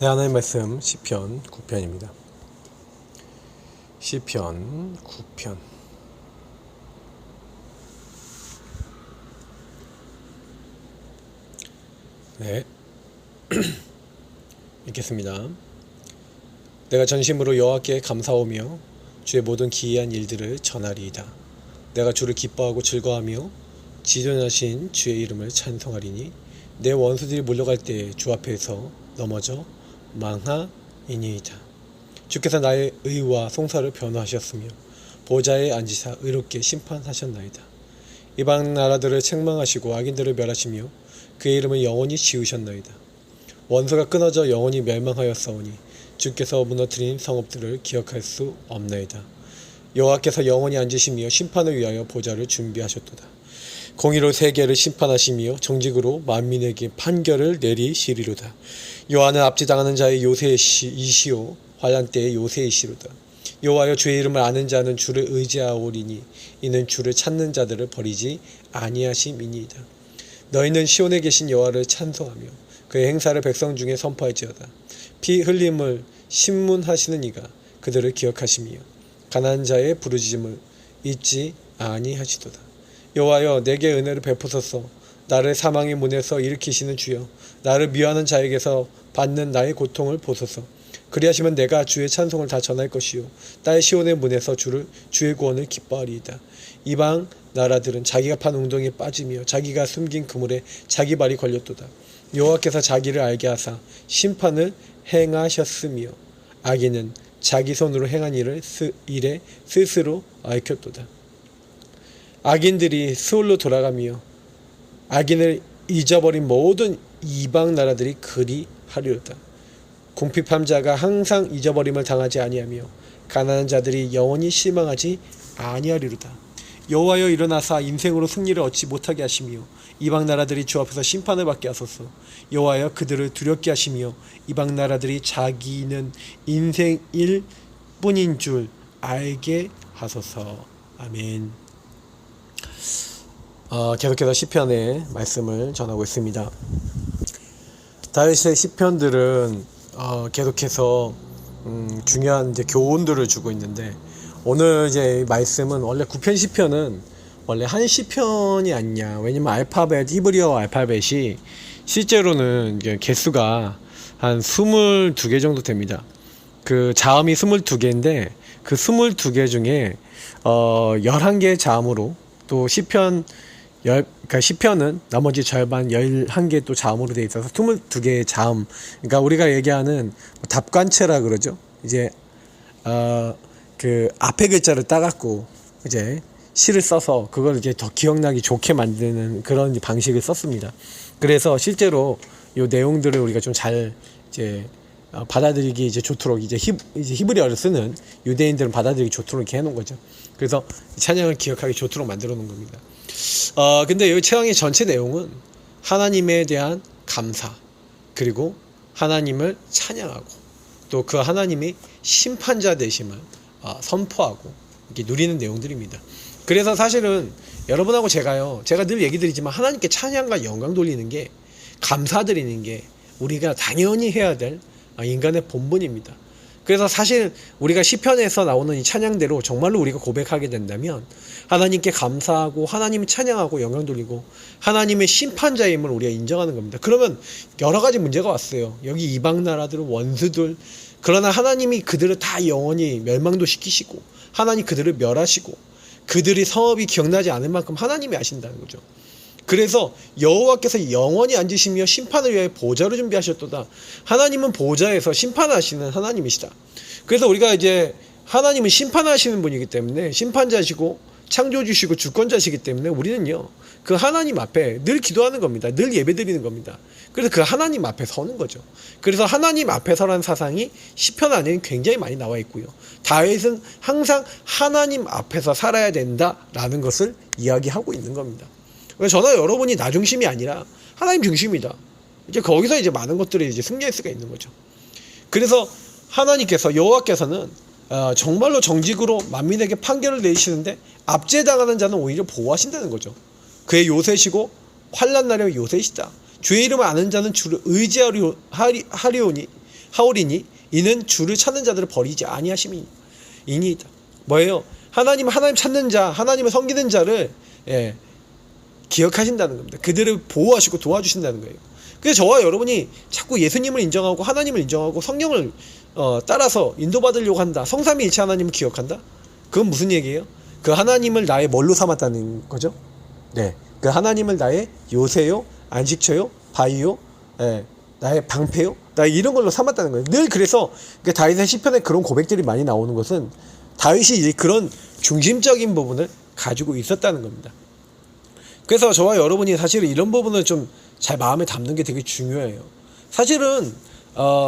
네, 하나님 말씀 시편 9편입니다. 시편 9편. 네. 읽겠습니다. 내가 전심으로 여호와께 감사하며 주의 모든 기이한 일들을 전하리이다. 내가 주를 기뻐하고 즐거워하며 지존하신 주의 이름을 찬송하리니 내 원수들이 몰려갈 때에 주 앞에서 넘어져 망하이니이다. 주께서 나의 의와 송사를 변호하셨으며 보좌에 앉으사 의롭게 심판하셨나이다. 이방 나라들을 책망하시고 악인들을 멸하시며 그의 이름을 영원히 지으셨나이다. 원수가 끊어져 영원히 멸망하였사오니 주께서 무너뜨린 성읍들을 기억할 수 없나이다. 여호와께서 영원히 앉으시며 심판을 위하여 보좌를 준비하셨도다. 공의로 세계를 심판하시며 정직으로 만민에게 판결을 내리시리로다. 여호와는 압제당하는 자의 요새이시오 환난 때의 요새이시로다. 여호와여 주의 이름을 아는 자는 주를 의지하오리니 이는 주를 찾는 자들을 버리지 아니하심이니이다. 너희는 시온에 계신 여호와를 찬송하며 그의 행사를 백성 중에 선포할지어다. 피 흘림을 신문하시는 이가 그들을 기억하시며 가난한 자의 부르짖음을 잊지 아니하시도다. 여호와여 내게 은혜를 베푸소서. 나를 사망의 문에서 일으키시는 주여 나를 미워하는 자에게서 받는 나의 고통을 보소서. 그리하시면 내가 주의 찬송을 다 전할 것이요 딸 시온의 문에서 주의 구원을 기뻐하리이다. 이방 나라들은 자기가 판 웅덩이에 빠지며 자기가 숨긴 그물에 자기 발이 걸렸도다. 여호와께서 자기를 알게 하사 심판을 행하셨으며 악인은 자기 손으로 행한 일에 스스로 얽혔도다. 악인들이 스올로 돌아가며 악인을 잊어버린 모든 이방 나라들이 그리하리로다. 궁핍한 자가 항상 잊어버림을 당하지 아니하며 가난한 자들이 영원히 실망하지 아니하리로다. 여호와여 일어나사 인생으로 승리를 얻지 못하게 하시며 이방 나라들이 주 앞에서 심판을 받게 하소서. 여호와여 그들을 두렵게 하시며 이방 나라들이 자기는 인생일 뿐인 줄 알게 하소서. 아멘. 계속해서 시편의 말씀을 전하고 있습니다. 다윗의 시편들은 계속해서 중요한 이제 교훈들을 주고 있는데, 오늘 이제 말씀은 원래 9편 시편은 원래 한 시편이 아니냐. 왜냐면 히브리어 알파벳이 실제로는 이제 개수가 한 22개 정도 됩니다. 그 자음이 22개인데 그 22개 중에 11개의 자음으로 또 그러니까 시편은 나머지 절반 11개 또 자음으로 되어 있어서 22개의 자음. 그러니까 우리가 얘기하는 답관체라 그러죠. 이제 그 앞에 글자를 따갖고 이제 시를 써서 그걸 이제 더 기억나기 좋게 만드는 그런 방식을 썼습니다. 그래서 실제로 이 내용들을 우리가 좀 잘 이제 받아들이기 이제 좋도록 이제 히브리어를 쓰는 유대인들은 받아들이기 좋도록 이렇게 해놓은 거죠. 그래서 찬양을 기억하기 좋도록 만들어 놓은 겁니다. 근데 여기 찬양의 전체 내용은 하나님에 대한 감사, 그리고 하나님을 찬양하고 또 그 하나님이 심판자 되심을 선포하고 이렇게 누리는 내용들입니다. 그래서 사실은 여러분하고 제가 늘 얘기 드리지만 하나님께 찬양과 영광 돌리는 게, 감사드리는 게 우리가 당연히 해야 될 인간의 본분입니다. 그래서 사실 우리가 시편에서 나오는 이 찬양대로 정말로 우리가 고백하게 된다면 하나님께 감사하고 하나님을 찬양하고 영광 돌리고 하나님의 심판자임을 우리가 인정하는 겁니다. 그러면 여러 가지 문제가 왔어요. 여기 이방 나라들은 원수들, 그러나 하나님이 그들을 다 영원히 멸망도 시키시고 하나님 그들을 멸하시고 그들이 성읍이 기억나지 않을 만큼 하나님이 아신다는 거죠. 그래서 여호와께서 영원히 앉으시며 심판을 위하여 보좌를 준비하셨도다. 하나님은 보좌에서 심판하시는 하나님이시다. 그래서 우리가 이제 하나님은 심판하시는 분이기 때문에 심판자시고 창조주시고 주권자시기 때문에 우리는요 그 하나님 앞에 늘 기도하는 겁니다. 늘 예배드리는 겁니다. 그래서 그 하나님 앞에 서는 거죠. 그래서 하나님 앞에 서라는 사상이 시편 안에는 굉장히 많이 나와 있고요. 다윗은 항상 하나님 앞에서 살아야 된다라는 것을 이야기하고 있는 겁니다. 저나 여러분이 나 중심이 아니라 하나님 중심이다. 이제 거기서 이제 많은 것들이 이제 승리할 수가 있는 거죠. 그래서 하나님께서, 여호와께서는 정말로 정직으로 만민에게 판결을 내리시는데 압제당하는 자는 오히려 보호하신다는 거죠. 그의 요새시고 환난 날의 요새시다. 주의 이름을 아는 자는 주를 의지하리오니 하오리니 이는 주를 찾는 자들을 버리지 아니하심이니이다. 뭐예요? 하나님 찾는 자, 하나님을 섬기는 자를 기억하신다는 겁니다. 그들을 보호하시고 도와주신다는 거예요. 그래서 저와 여러분이 자꾸 예수님을 인정하고 하나님을 인정하고 성령을 따라서 인도받으려고 한다. 성삼위일체 하나님을 기억한다. 그건 무슨 얘기예요? 그 하나님을 나의 뭘로 삼았다는 거죠? 네, 그 하나님을 나의 요새요, 안식처요, 바위요, 나의 방패요, 나의 이런 걸로 삼았다는 거예요. 늘 그래서 다윗의 시편에 그런 고백들이 많이 나오는 것은 다윗이 이제 그런 중심적인 부분을 가지고 있었다는 겁니다. 그래서 저와 여러분이 사실은 이런 부분을 좀 잘 마음에 담는 게 되게 중요해요. 사실은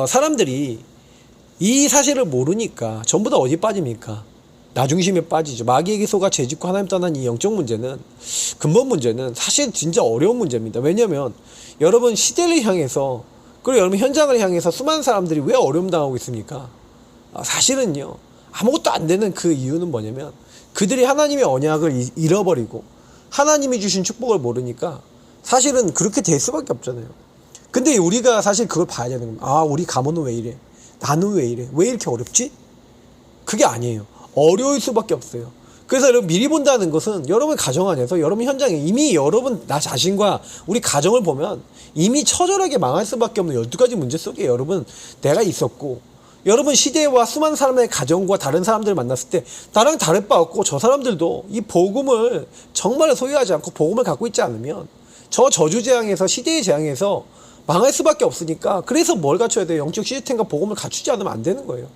사람들이 이 사실을 모르니까 전부 다 어디 빠집니까? 나 중심에 빠지죠. 마귀에게 속아 죄짓고 하나님 떠난 이 영적 문제는, 근본 문제는 사실 진짜 어려운 문제입니다. 왜냐면 여러분 시대를 향해서, 그리고 여러분 현장을 향해서 수많은 사람들이 왜 어려움 당하고 있습니까? 사실은요, 아무것도 안 되는 그 이유는 뭐냐면 그들이 하나님의 언약을 잃어버리고 하나님이 주신 축복을 모르니까 사실은 그렇게 될 수밖에 없잖아요. 근데 우리가 사실 그걸 봐야 되는 겁니다. 아, 우리 가문은 왜 이래? 나는 왜 이래? 왜 이렇게 어렵지? 그게 아니에요. 어려울 수밖에 없어요. 그래서 여러분 미리 본다는 것은 여러분 가정 안에서, 여러분 현장에 이미 여러분 나 자신과 우리 가정을 보면 이미 처절하게 망할 수밖에 없는 12가지 문제 속에 여러분 내가 있었고, 여러분 시대와 수많은 사람의 가정과 다른 사람들을 만났을 때 나랑 다를 바 없고, 저 사람들도 이 복음을 정말 소유하지 않고 복음을 갖고 있지 않으면 저 저주재앙에서, 시대의 재앙에서 망할 수밖에 없으니까, 그래서 뭘 갖춰야 돼요? 영적 시스템과 복음을 갖추지 않으면 안 되는 거예요.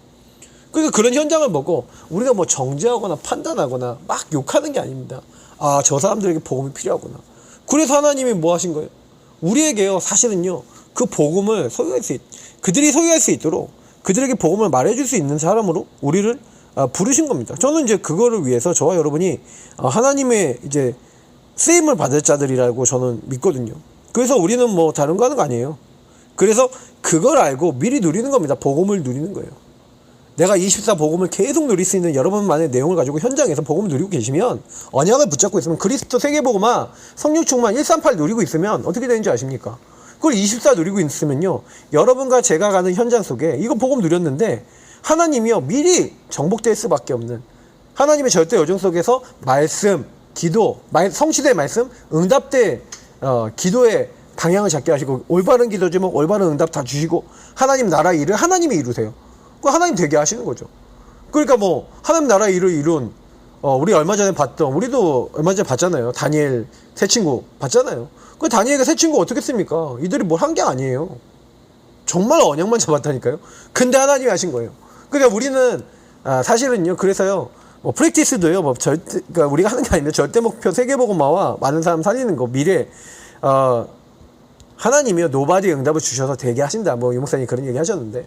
그래서 그런 현장을 보고 우리가 뭐 정죄하거나 판단하거나 막 욕하는 게 아닙니다. 아, 저 사람들에게 복음이 필요하구나. 그래서 하나님이 뭐 하신 거예요? 우리에게요, 사실은요, 그 복음을 그들이 소유할 수 있도록 그들에게 복음을 말해줄 수 있는 사람으로 우리를 부르신 겁니다. 저는 이제 그거를 위해서 저와 여러분이 하나님의 이제 쓰임을 받을 자들이라고 저는 믿거든요. 그래서 우리는 뭐 다른 거 하는 거 아니에요. 그래서 그걸 알고 미리 누리는 겁니다. 복음을 누리는 거예요. 내가 24 복음을 계속 누릴 수 있는 여러분만의 내용을 가지고 현장에서 복음을 누리고 계시면, 언약을 붙잡고 있으면, 그리스도 세계복음화 성령 충만 138 누리고 있으면 어떻게 되는지 아십니까? 그걸 24 누리고 있으면요, 여러분과 제가 가는 현장 속에 이거 복음 누렸는데 하나님이요 미리 정복될 수밖에 없는 하나님의 절대 여정 속에서 말씀, 기도, 성취된 말씀, 응답된 기도의 방향을 잡게 하시고, 올바른 기도 주면 올바른 응답 다 주시고, 하나님 나라 일을 하나님이 이루세요. 그 하나님 되게 하시는 거죠. 그러니까 뭐 하나님 나라 일을 이룬 우리 얼마 전에 봤던, 우리도 얼마 전에 봤잖아요. 다니엘 세 친구 봤잖아요. 그 다니엘과 세 친구 어떻게 했습니까? 이들이 뭘 한 게 아니에요. 정말 언약만 잡았다니까요. 근데 하나님이 하신 거예요. 그러니까 우리는 사실은요, 그래서요, 뭐 프랙티스도요, 뭐 그러니까 우리가 하는 게 아니라 절대 목표 세계복음화와 많은 사람 살리는 거, 미래 하나님이요 노바디 응답을 주셔서 되게 하신다. 뭐 유 목사님 그런 얘기 하셨는데,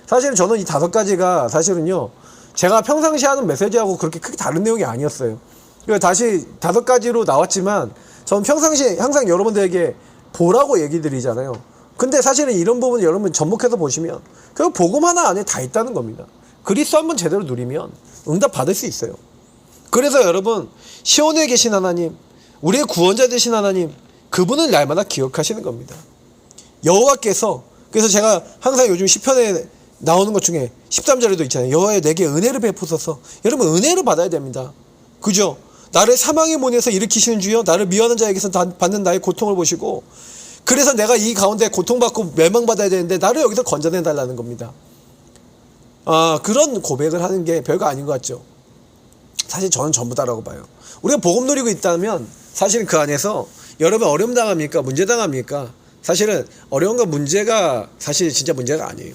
사실은 저는 이 5가지가 사실은요, 제가 평상시 하는 메시지하고 그렇게 크게 다른 내용이 아니었어요. 그러니까 다시 5가지로 나왔지만, 저는 평상시에 항상 여러분들에게 보라고 얘기 드리잖아요. 근데 사실은 이런 부분 여러분 접목해서 보시면 결국 복음 하나 안에 다 있다는 겁니다. 그리스도 한번 제대로 누리면 응답 받을 수 있어요. 그래서 여러분, 시온에 계신 하나님, 우리의 구원자 되신 하나님, 그분을 날마다 기억하시는 겁니다. 여호와께서, 그래서 제가 항상 요즘 시편에 나오는 것 중에 13절에도 있잖아요. 여호와여 내게 은혜를 베푸소서. 여러분 은혜를 받아야 됩니다. 그죠? 나를 사망의 문에서 일으키시는 주여, 나를 미워하는 자에게서 받는 나의 고통을 보시고, 그래서 내가 이 가운데 고통받고 멸망받아야 되는데 나를 여기서 건져내달라는 겁니다. 그런 고백을 하는 게 별거 아닌 것 같죠? 사실 저는 전부 다라고 봐요. 우리가 복음 누리고 있다면 사실은 그 안에서 여러분 어려움 당합니까? 문제 당합니까? 사실은 어려움과 문제가 사실 진짜 문제가 아니에요.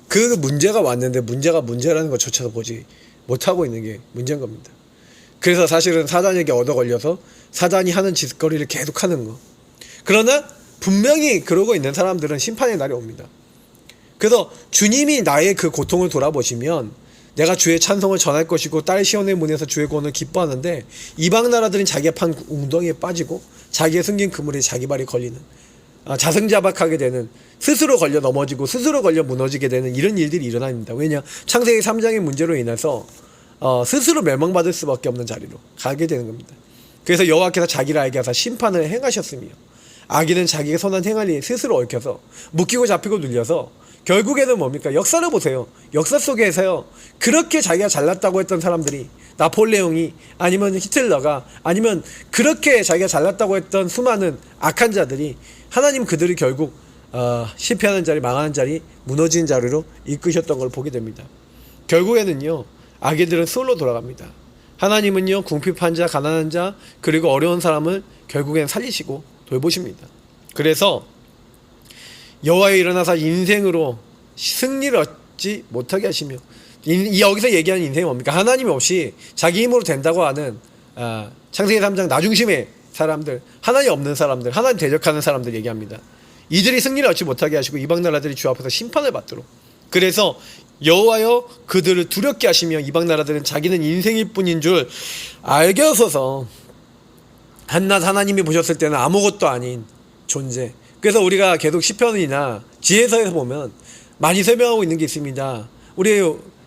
그 문제가 왔는데 문제가 문제라는 것조차도 보지 못하고 있는 게 문제인 겁니다. 그래서 사실은 사단에게 얻어 걸려서 사단이 하는 짓거리를 계속 하는 거. 그러나 분명히 그러고 있는 사람들은 심판의 날이 옵니다. 그래서 주님이 나의 그 고통을 돌아보시면 내가 주의 찬송을 전할 것이고 딸 시온의 문에서 주의 구원을 기뻐하는데, 이방 나라들은 자기가 판 웅덩이에 빠지고 자기의 숨긴 그물에 자기 발이 걸리는, 자승자박하게 되는, 스스로 걸려 넘어지고 스스로 걸려 무너지게 되는 이런 일들이 일어납니다. 왜냐? 창세기 3장의 문제로 인해서 스스로 멸망받을 수밖에 없는 자리로 가게 되는 겁니다. 그래서 여호와께서 자기를 알게 하사 심판을 행하셨으며, 악인은 자기가 선한 행할 일 스스로 얽혀서 묶이고 잡히고 눌려서 결국에는 뭡니까? 역사를 보세요. 역사 속에서요, 그렇게 자기가 잘났다고 했던 사람들이, 나폴레옹이, 아니면 히틀러가, 아니면 그렇게 자기가 잘났다고 했던 수많은 악한 자들이 하나님 그들이 결국 실패하는 자리, 망하는 자리, 무너지는 자리로 이끄셨던 걸 보게 됩니다. 결국에는요, 악인들은 솔로 돌아갑니다. 하나님은요, 궁핍한 자, 가난한 자, 그리고 어려운 사람을 결국엔 살리시고 돌보십니다. 그래서 여호와여 일어나사 인생으로 승리를 얻지 못하게 하시며, 여기서 얘기하는 인생이 뭡니까? 하나님이 없이 자기 힘으로 된다고 하는 창세기 3장 나중심의 사람들, 하나님 없는 사람들, 하나님 대적하는 사람들 얘기합니다. 이들이 승리를 얻지 못하게 하시고 이방 나라들이 주 앞에서 심판을 받도록. 그래서 여호와여 그들을 두렵게 하시며 이방 나라들은 자기는 인생일 뿐인 줄 알게 하소서. 한낱 하나님이 보셨을 때는 아무것도 아닌 존재. 그래서 우리가 계속 시편이나 지혜서에서 보면 많이 설명하고 있는 게 있습니다. 우리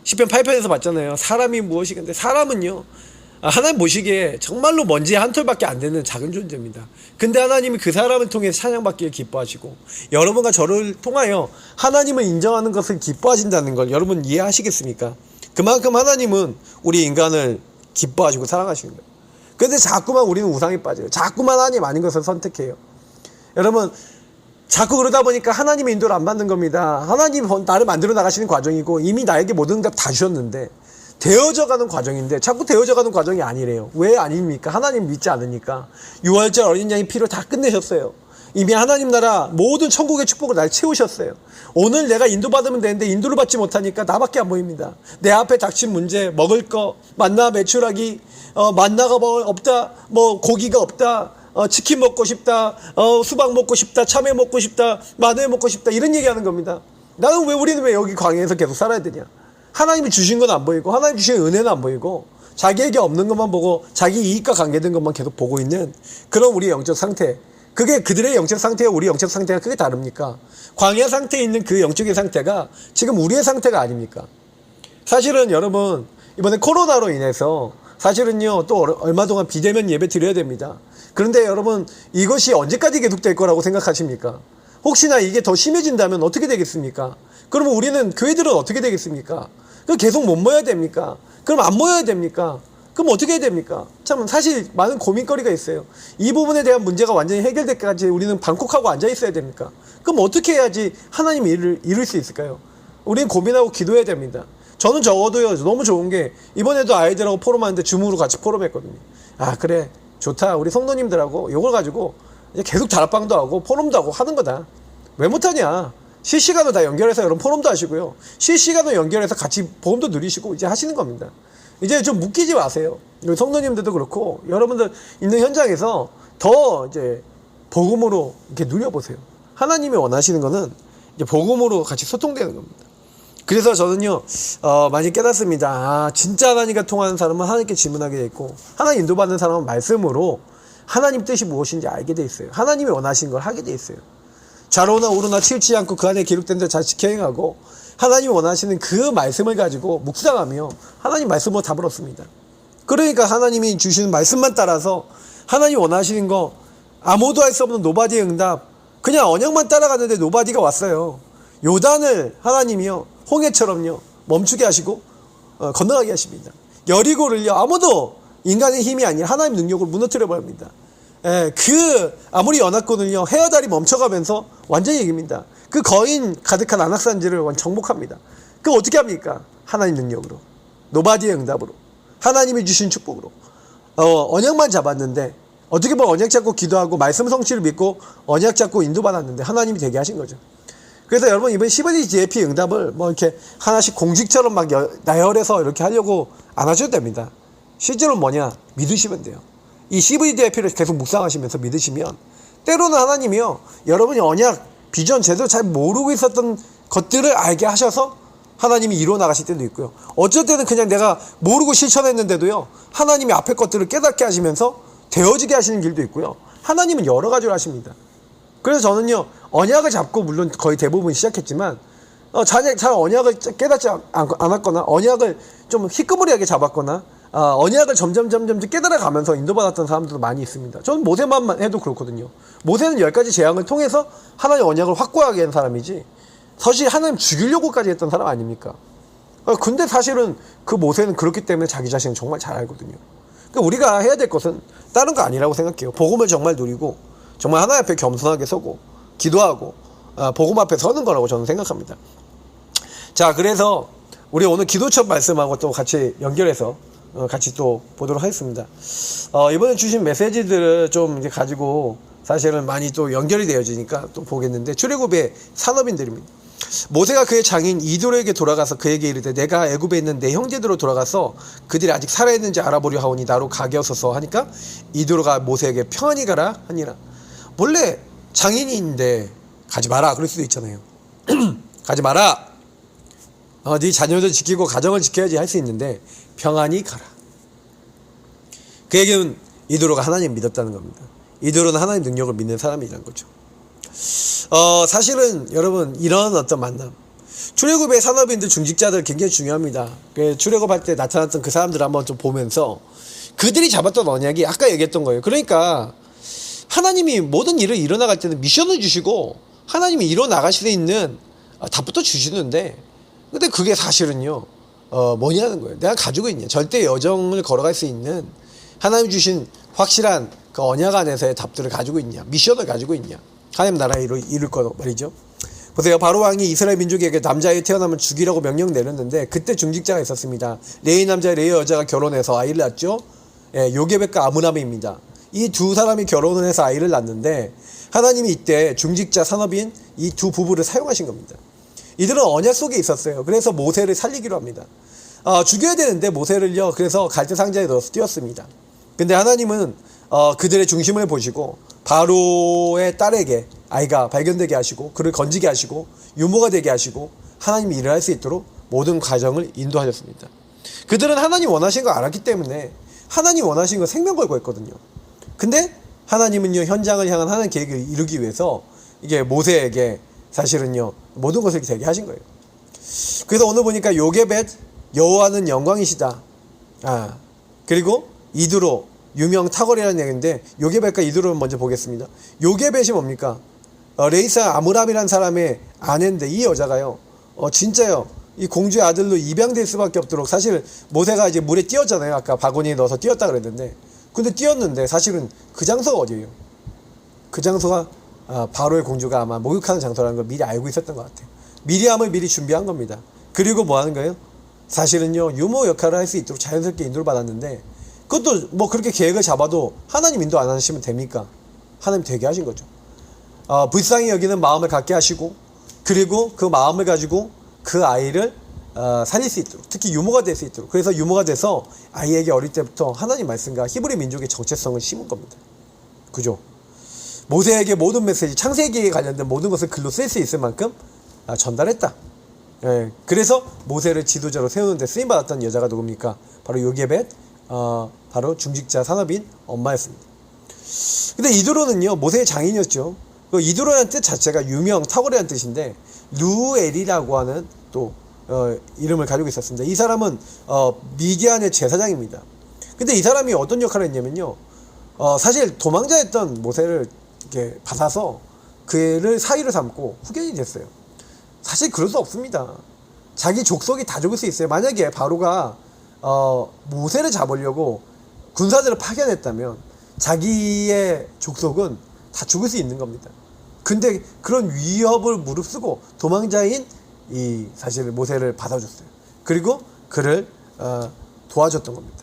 시편 8편에서 봤잖아요. 사람이 무엇이겠는데, 사람은요, 하나님 보시기에 정말로 먼지 한 톨밖에 안 되는 작은 존재입니다. 근데 하나님이 그 사람을 통해 찬양받기를 기뻐하시고, 여러분과 저를 통하여 하나님을 인정하는 것을 기뻐하신다는 걸 여러분 이해하시겠습니까? 그만큼 하나님은 우리 인간을 기뻐하시고 사랑하시는 거예요. 근데 자꾸만 우리는 우상에 빠져요. 자꾸만 하나님 아닌 것을 선택해요. 여러분, 자꾸 그러다 보니까 하나님의 인도를 안 받는 겁니다. 하나님 나를 만들어 나가시는 과정이고, 이미 나에게 모든 응답 다 주셨는데, 되어져가는 과정인데 자꾸 되어져가는 과정이 아니래요. 왜 아닙니까? 하나님 믿지 않으니까. 유월절 어린 양의 피로 다 끝내셨어요. 이미 하나님 나라 모든 천국의 축복을 날 채우셨어요. 오늘 내가 인도받으면 되는데 인도를 받지 못하니까 나밖에 안 보입니다. 내 앞에 닥친 문제, 먹을 거, 만나 매출하기, 만나가 없다, 고기가 없다, 치킨 먹고 싶다, 수박 먹고 싶다, 참외 먹고 싶다, 마늘 먹고 싶다, 이런 얘기하는 겁니다. 우리는 왜 여기 광야에서 계속 살아야 되냐? 하나님이 주신 건 안 보이고, 하나님 주신 은혜는 안 보이고, 자기에게 없는 것만 보고, 자기 이익과 관계된 것만 계속 보고 있는 그런 우리의 영적 상태. 그게 그들의 영적 상태와 우리 영적 상태가 크게 다릅니까? 광야 상태에 있는 그 영적인 상태가 지금 우리의 상태가 아닙니까? 사실은 여러분, 이번에 코로나로 인해서 사실은요, 또 얼마 동안 비대면 예배 드려야 됩니다. 그런데 여러분, 이것이 언제까지 계속될 거라고 생각하십니까? 혹시나 이게 더 심해진다면 어떻게 되겠습니까? 그러면 우리는, 교회들은 어떻게 되겠습니까? 그럼 계속 못 모여야 됩니까? 그럼 안 모여야 됩니까? 그럼 어떻게 해야 됩니까? 참 사실 많은 고민거리가 있어요. 이 부분에 대한 문제가 완전히 해결될 때까지 우리는 방콕하고 앉아 있어야 됩니까? 그럼 어떻게 해야지 하나님의 일을 이룰 수 있을까요? 우리는 고민하고 기도해야 됩니다. 저는 적어도요, 너무 좋은 게 이번에도 아이들하고 포럼하는데 줌으로 같이 포럼했거든요. 아, 그래, 좋다. 우리 성도님들하고 이걸 가지고 이제 계속 다락방도 하고 포럼도 하고 하는 거다. 왜 못하냐? 실시간으로 다 연결해서 여러분 포럼도 하시고요, 실시간으로 연결해서 같이 복음도 누리시고 이제 하시는 겁니다. 이제 좀 묶이지 마세요. 성도님들도 그렇고 여러분들 있는 현장에서 더 이제 복음으로 이렇게 누려보세요. 하나님이 원하시는 거는 이제 복음으로 같이 소통되는 겁니다. 그래서 저는요, 많이 깨닫습니다. 진짜 하나님과 통하는 사람은 하나님께 질문하게 돼 있고, 하나님 인도받는 사람은 말씀으로 하나님 뜻이 무엇인지 알게 돼 있어요. 하나님이 원하시는 걸 하게 돼 있어요. 좌로나 우로나 치우치지 않고 그 안에 기록된 대로 잘 지켜 행하고, 하나님이 원하시는 그 말씀을 가지고 묵상하며 하나님 말씀으로 답을 얻습니다. 그러니까 하나님이 주시는 말씀만 따라서 하나님이 원하시는 거, 아무도 할 수 없는 노바디의 응답, 그냥 언약만 따라가는데 노바디가 왔어요. 요단을 하나님이요, 홍해처럼요 멈추게 하시고 건너가게 하십니다. 여리고를요, 아무도 인간의 힘이 아니라 하나님 능력으로 무너뜨려 버립니다. 아무리 연합군을요, 헤어다리 멈춰가면서 완전히 이깁니다. 그 거인 가득한 안악산지를 정복합니다. 그거 어떻게 합니까? 하나님 능력으로, 노바디의 응답으로, 하나님이 주신 축복으로. 언약만 잡았는데, 어떻게 보면 언약 잡고 기도하고 말씀 성취를 믿고 언약 잡고 인도받았는데 하나님이 되게 하신 거죠. 그래서 여러분, 이번 12지 JP 응답을 이렇게 하나씩 공식처럼 막 나열해서 이렇게 하려고 안 하셔도 됩니다. 실제로 뭐냐? 믿으시면 돼요. 이 CVDIP를 계속 묵상하시면서 믿으시면, 때로는 하나님이요, 여러분이 언약, 비전 제대로 잘 모르고 있었던 것들을 알게 하셔서 하나님이 이루어 나가실 때도 있고요. 어쩔 때는 그냥 내가 모르고 실천했는데도요, 하나님이 앞에 것들을 깨닫게 하시면서 되어지게 하시는 길도 있고요. 하나님은 여러 가지로 하십니다. 그래서 저는요, 언약을 잡고 물론 거의 대부분 시작했지만, 잘 언약을 깨닫지 않았거나, 언약을 좀 희끄무리하게 잡았거나, 언약을 점점 깨달아 가면서 인도받았던 사람들도 많이 있습니다. 저는 모세만 해도 그렇거든요. 모세는 10가지 재앙을 통해서 하나님의 언약을 확고하게 한 사람이지, 사실 하나님 죽이려고까지 했던 사람 아닙니까? 근데 사실은 그 모세는 그렇기 때문에 자기 자신은 정말 잘 알거든요. 그러니까 우리가 해야 될 것은 다른 거 아니라고 생각해요. 복음을 정말 누리고 정말 하나님 앞에 겸손하게 서고 기도하고 복음 앞에 서는 거라고 저는 생각합니다. 자, 그래서 우리 오늘 기도처 말씀하고 또 같이 연결해서 같이 또 보도록 하겠습니다. 이번에 주신 메시지들을 좀 이제 가지고 사실은 많이 또 연결이 되어지니까 또 보겠는데, 출애굽의 산업인들입니다. 모세가 그의 장인 이도로에게 돌아가서 그에게 이르되 내가 애굽에 있는 내 형제들로 돌아가서 그들이 아직 살아있는지 알아보려 하오니 나로 가게 하소서 하니까 이도로가 모세에게 평안히 가라 하니라. 원래 장인인데 가지 마라 그럴 수도 있잖아요. 가지 마라. 네 자녀들 지키고 가정을 지켜야지 할 수 있는데 평안히 가라. 그에게는 이도로가 하나님 믿었다는 겁니다. 이도로는 하나님 능력을 믿는 사람이라는 거죠. 사실은 여러분 이런 어떤 만남, 출애굽의 산업인들 중직자들 굉장히 중요합니다. 출애굽할 때 나타났던 그 사람들을 한번 좀 보면서 그들이 잡았던 언약이 아까 얘기했던 거예요. 그러니까 하나님이 모든 일을 이뤄나갈 때는 미션을 주시고 하나님이 이뤄나가실 수 있는 답부터 주시는데, 근데 그게 사실은요 뭐냐는 거예요. 내가 가지고 있냐, 절대 여정을 걸어갈 수 있는 하나님 주신 확실한 그 언약 안에서의 답들을 가지고 있냐, 미션을 가지고 있냐, 하나님 나라에 이룰 거 말이죠. 보세요. 바로 왕이 이스라엘 민족에게 남자아이 태어나면 죽이라고 명령 내렸는데 그때 중직자가 있었습니다. 레위 남자 레위 여자가 결혼해서 아이를 낳았죠. 요게벳과 아므람입니다. 이 두 사람이 결혼을 해서 아이를 낳는데 하나님이 이때 중직자 산업인 이 두 부부를 사용하신 겁니다. 이들은 언약 속에 있었어요. 그래서 모세를 살리기로 합니다. 죽여야 되는데 모세를요, 그래서 갈대 상자에 넣어서 띄웠습니다. 근데 하나님은 그들의 중심을 보시고 바로의 딸에게 아이가 발견되게 하시고 그를 건지게 하시고 유모가 되게 하시고 하나님이 일을 할 수 있도록 모든 과정을 인도하셨습니다. 그들은 하나님 원하신 거 알았기 때문에 하나님 원하신 거 생명 걸고 했거든요. 근데 하나님은요, 현장을 향한 하나님 계획을 이루기 위해서 이게 모세에게 사실은요 모든 것을 되게 하신 거예요. 그래서 오늘 보니까 요게벳, 여호와는 영광이시다. 그리고 이드로, 유명 탁월이라는 얘기인데 요게벳과 이드로를 먼저 보겠습니다. 요게벳이 뭡니까? 레이사 아므람이라는 사람의 아내인데 이 여자가요 진짜요 이 공주의 아들로 입양될 수밖에 없도록, 사실 모세가 이제 물에 띄었잖아요. 아까 바구니에 넣어서 띄었다 그랬는데, 근데 띄었는데 사실은 그 장소가 어디예요? 그 장소가 바로의 공주가 아마 목욕하는 장소라는 걸 미리 알고 있었던 것 같아요. 미리암을 미리 준비한 겁니다. 그리고 뭐 하는 거예요? 사실은요 유모 역할을 할 수 있도록 자연스럽게 인도를 받았는데, 그것도 뭐 그렇게 계획을 잡아도 하나님 인도 안 하시면 됩니까? 하나님 되게 하신 거죠. 불쌍히 여기는 마음을 갖게 하시고, 그리고 그 마음을 가지고 그 아이를 살릴 수 있도록, 특히 유모가 될 수 있도록, 그래서 유모가 돼서 아이에게 어릴 때부터 하나님 말씀과 히브리 민족의 정체성을 심은 겁니다. 그죠? 모세에게 모든 메시지, 창세기에 관련된 모든 것을 글로 쓸 수 있을 만큼 전달했다. 그래서 모세를 지도자로 세우는 데 쓰임받았던 여자가 누굽니까? 바로 요게벳, 바로 중직자 산업인 엄마였습니다. 근데 이드로는요 모세의 장인이었죠. 그 이드로라는 뜻 자체가 유명, 탁월이라는 뜻인데 루엘이라고 하는 또 이름을 가지고 있었습니다. 이 사람은 미디안의 제사장입니다. 근데 이 사람이 어떤 역할을 했냐면요, 사실 도망자였던 모세를 이렇게 받아서 그를 사위를 삼고 후견이 됐어요. 사실 그럴 수 없습니다. 자기 족속이 다 죽을 수 있어요. 만약에 바로가 모세를 잡으려고 군사들을 파견했다면 자기의 족속은 다 죽을 수 있는 겁니다. 근데 그런 위협을 무릅쓰고 도망자인 이 사실 모세를 받아줬어요. 그리고 그를 도와줬던 겁니다.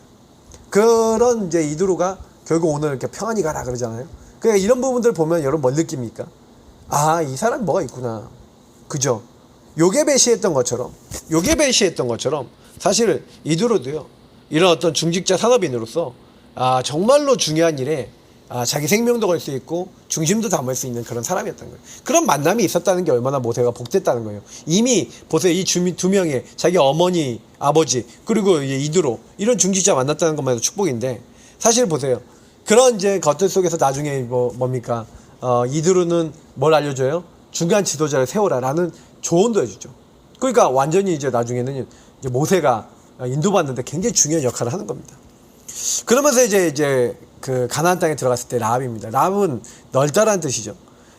그런 이제 이드로가 결국 오늘 이렇게 평안히 가라 그러잖아요. 그러니까 이런 부분들 보면 여러분 뭘 느낍니까? 이 사람 뭐가 있구나. 그죠? 요게벳이 했던 것처럼 사실 이드로도요 이런 어떤 중직자 산업인으로서 정말로 중요한 일에 자기 생명도 걸 수 있고 중심도 담을 수 있는 그런 사람이었던 거예요. 그런 만남이 있었다는 게 얼마나 모세가 복됐다는 거예요. 이미 보세요, 이 두 명의 자기 어머니, 아버지, 그리고 이드로, 이런 중직자 만났다는 것만 해도 축복인데, 사실 보세요, 그런 이제 것들 속에서 나중에 뭡니까? 이드로는 뭘 알려줘요? 중간 지도자를 세워라라는 조언도 해주죠. 그러니까 완전히 이제 나중에는 이제 모세가 인도받는데 굉장히 중요한 역할을 하는 겁니다. 그러면서 이제 그 가나안 땅에 들어갔을 때 라합입니다. 라합은 넓다라는 뜻이죠.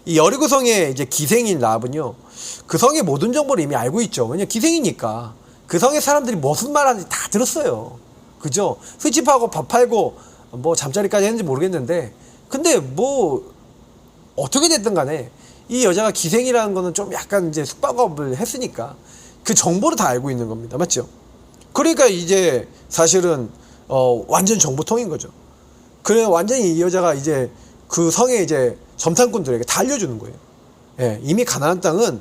이 여리고성의 이제 기생인 라합은요, 그 성의 모든 정보를 이미 알고 있죠. 왜냐면 기생이니까. 그 성의 사람들이 무슨 말 하는지 다 들었어요. 그죠? 술집하고 밥 팔고 뭐 잠자리까지 했는지 모르겠는데, 근데 뭐 어떻게 됐든 간에 이 여자가 기생이라는 거는 좀 약간 이제 숙박업을 했으니까 그 정보를 다 알고 있는 겁니다. 맞죠? 그러니까 이제 사실은 완전 정보통인 거죠. 그래 완전히 이 여자가 이제 그 성에 이제 점탕꾼들에게 다 알려주는 거예요. 예, 이미 가나안 땅은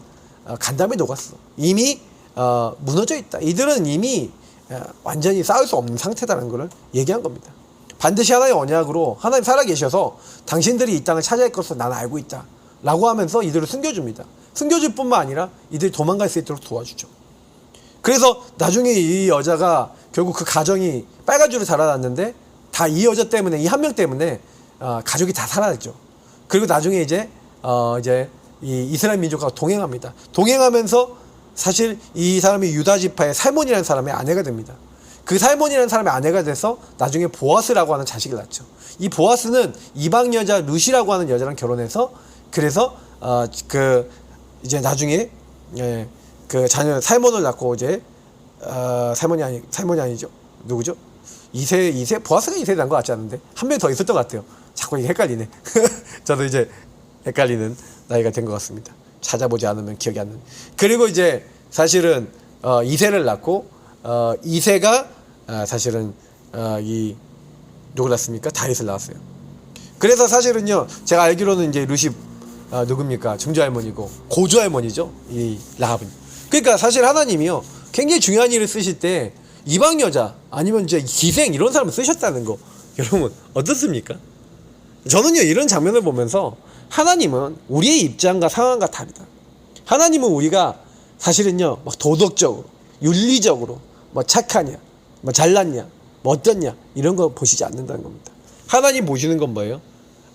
간담이 녹았어. 이미 무너져 있다. 이들은 이미 완전히 싸울 수 없는 상태다라는 것을 얘기한 겁니다. 반드시 하나님의 언약으로 하나님 살아계셔서 당신들이 이 땅을 차지할 것을 나는 알고 있다 라고 하면서 이들을 숨겨줍니다. 숨겨줄 뿐만 아니라 이들이 도망갈 수 있도록 도와주죠. 그래서 나중에 이 여자가 결국 그 가정이 빨간줄을 자라났는데 다 이 여자 때문에, 이 한 명 때문에 가족이 다 살아났죠. 그리고 나중에 이제 이 이스라엘 민족과 동행합니다. 동행하면서 사실 이 사람이 유다 지파의 살몬이라는 사람의 아내가 됩니다. 그 살몬이라는 사람의 아내가 돼서 나중에 보아스라고 하는 자식을 낳죠. 이 보아스는 이방 여자 룻이라고 하는 여자랑 결혼해서, 그래서 이제 나중에 그 자녀 살몬을 낳고 이제 살몬이 아니죠. 누구죠? 이세 보아스가 이세 난 것 같지 않은데 한 명 더 있었던 것 같아요. 자꾸 이게 헷갈리네. 저도 이제 헷갈리는 나이가 된 것 같습니다. 찾아보지 않으면 기억이 안 나네. 그리고 이제 사실은 이세를 낳고 이세가 사실은 누굴 낳습니까? 다윗을 낳았어요. 그래서 사실은요, 제가 알기로는 이제 룻이 누굽니까? 증조할머니고 고조할머니죠. 이 라합은. 그러니까 사실 하나님이요, 굉장히 중요한 일을 쓰실 때 이방 여자 아니면 이제 기생 이런 사람을 쓰셨다는 거, 여러분 어떻습니까? 저는요, 이런 장면을 보면서 하나님은 우리의 입장과 상황과 다르다. 하나님은 우리가 사실은요, 막 도덕적으로, 윤리적으로, 뭐 착하냐, 뭐 잘났냐, 뭐 어떻냐, 이런 거 보시지 않는다는 겁니다. 하나님 보시는 건 뭐예요?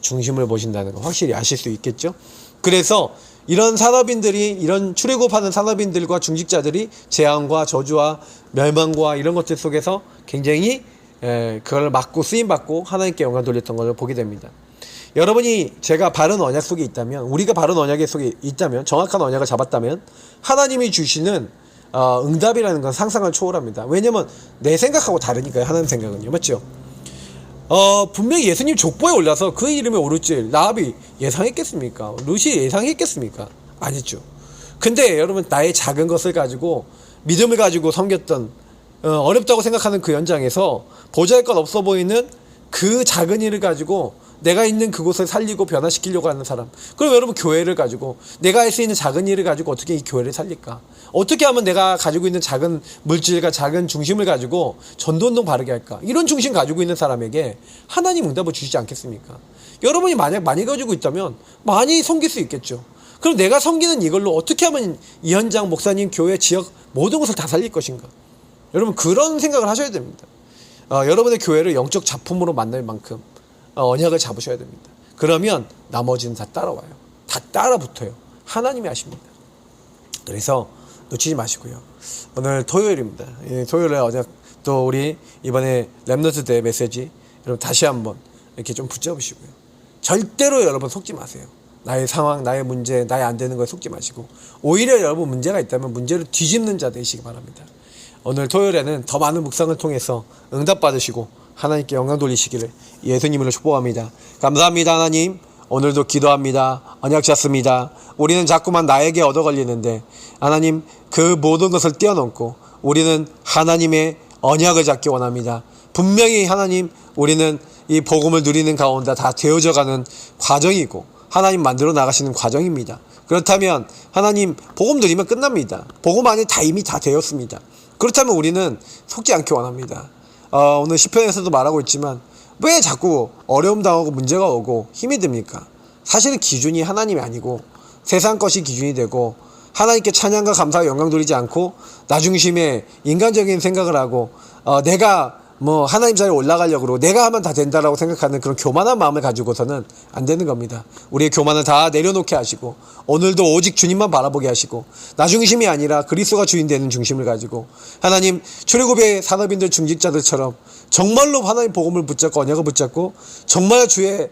중심을 보신다는 거 확실히 아실 수 있겠죠? 그래서 이런 산업인들이, 이런 출애굽하는 산업인들과 중직자들이 재앙과 저주와 멸망과 이런 것들 속에서 굉장히 그걸 막고 쓰임받고 하나님께 영광 돌렸던 것을 보게 됩니다. 여러분이 제가 바른 언약 속에 있다면, 우리가 바른 언약 속에 있다면, 정확한 언약을 잡았다면 하나님이 주시는 응답이라는 건 상상을 초월합니다. 왜냐면 내 생각하고 다르니까요. 하나님 생각은요. 맞죠? 분명히 예수님 족보에 올라서 그 이름이 오를 줄 라합이 예상했겠습니까? 룻이 예상했겠습니까? 아니죠. 근데 여러분, 나의 작은 것을 가지고 믿음을 가지고 섬겼던 어렵다고 생각하는 그 현장에서 보잘것 없어 보이는 그 작은 일을 가지고 내가 있는 그곳을 살리고 변화시키려고 하는 사람. 그럼 여러분, 교회를 가지고 내가 할 수 있는 작은 일을 가지고 어떻게 이 교회를 살릴까? 어떻게 하면 내가 가지고 있는 작은 물질과 작은 중심을 가지고 전도운동 바르게 할까? 이런 중심 가지고 있는 사람에게 하나님 응답을 주시지 않겠습니까? 여러분이 만약 많이 가지고 있다면 많이 섬길 수 있겠죠. 그럼 내가 섬기는 이걸로 어떻게 하면 이 현장, 목사님, 교회, 지역 모든 것을 다 살릴 것인가? 여러분, 그런 생각을 하셔야 됩니다. 여러분의 교회를 영적 작품으로 만날 만큼 언약을 잡으셔야 됩니다. 그러면 나머지는 다 따라와요. 다 따라붙어요. 하나님이 하십니다. 그래서 놓치지 마시고요. 오늘 토요일입니다. 토요일에 언약, 또 우리 이번에 렘넌트 때 메시지 여러분 다시 한번 이렇게 좀 붙잡으시고요. 절대로 여러분 속지 마세요. 나의 상황, 나의 문제, 나의 안 되는 거에 속지 마시고, 오히려 여러분 문제가 있다면 문제를 뒤집는 자 되시기 바랍니다. 오늘 토요일에는 더 많은 묵상을 통해서 응답 받으시고 하나님께 영광 돌리시기를 예수님으로 축복합니다. 감사합니다. 하나님, 오늘도 기도합니다. 언약 잡습니다. 우리는 자꾸만 나에게 얻어 걸리는데 하나님, 그 모든 것을 뛰어넘고 우리는 하나님의 언약을 잡기 원합니다. 분명히 하나님, 우리는 이 복음을 누리는 가운데 다 되어져가는 과정이고 하나님 만들어 나가시는 과정입니다. 그렇다면 하나님, 복음 누리면 끝납니다. 복음 안에 다 이미 다 되었습니다. 그렇다면 우리는 속지 않기 원합니다. 오늘 시편에서도 말하고 있지만 왜 자꾸 어려움 당하고 문제가 오고 힘이 듭니까? 사실은 기준이 하나님이 아니고 세상 것이 기준이 되고, 하나님께 찬양과 감사와 영광 돌리지 않고 나 중심의 인간적인 생각을 하고 내가 뭐 하나님 자리에 올라가려고 그러고 내가 하면 다 된다라고 생각하는 그런 교만한 마음을 가지고서는 안 되는 겁니다. 우리의 교만을 다 내려놓게 하시고 오늘도 오직 주님만 바라보게 하시고 나 중심이 아니라 그리스도가 주인 되는 중심을 가지고 하나님, 출애굽의 산업인들, 중직자들처럼 정말로 하나님 복음을 붙잡고 언약을 붙잡고 정말 주의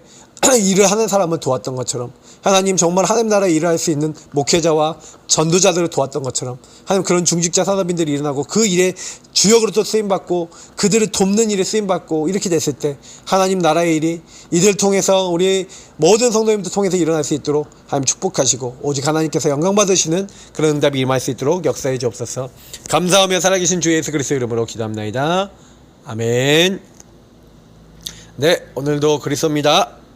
일을 하는 사람을 도왔던 것처럼, 하나님 정말 하나님 나라에 일을 할 수 있는 목회자와 전도자들을 도왔던 것처럼, 하나님 그런 중직자 산업인들이 일어나고 그 일에 주역으로 또 쓰임받고 그들을 돕는 일에 쓰임받고 이렇게 됐을 때 하나님 나라의 일이 이들 통해서 우리 모든 성도님들 통해서 일어날 수 있도록 하나님 축복하시고 오직 하나님께서 영광 받으시는 그런 응답이 임할 수 있도록 역사해 주옵소서. 감사하며 살아계신 주 예수 그리스도 이름으로 기도합나이다. 아멘. 네, 오늘도 그리스도입니다.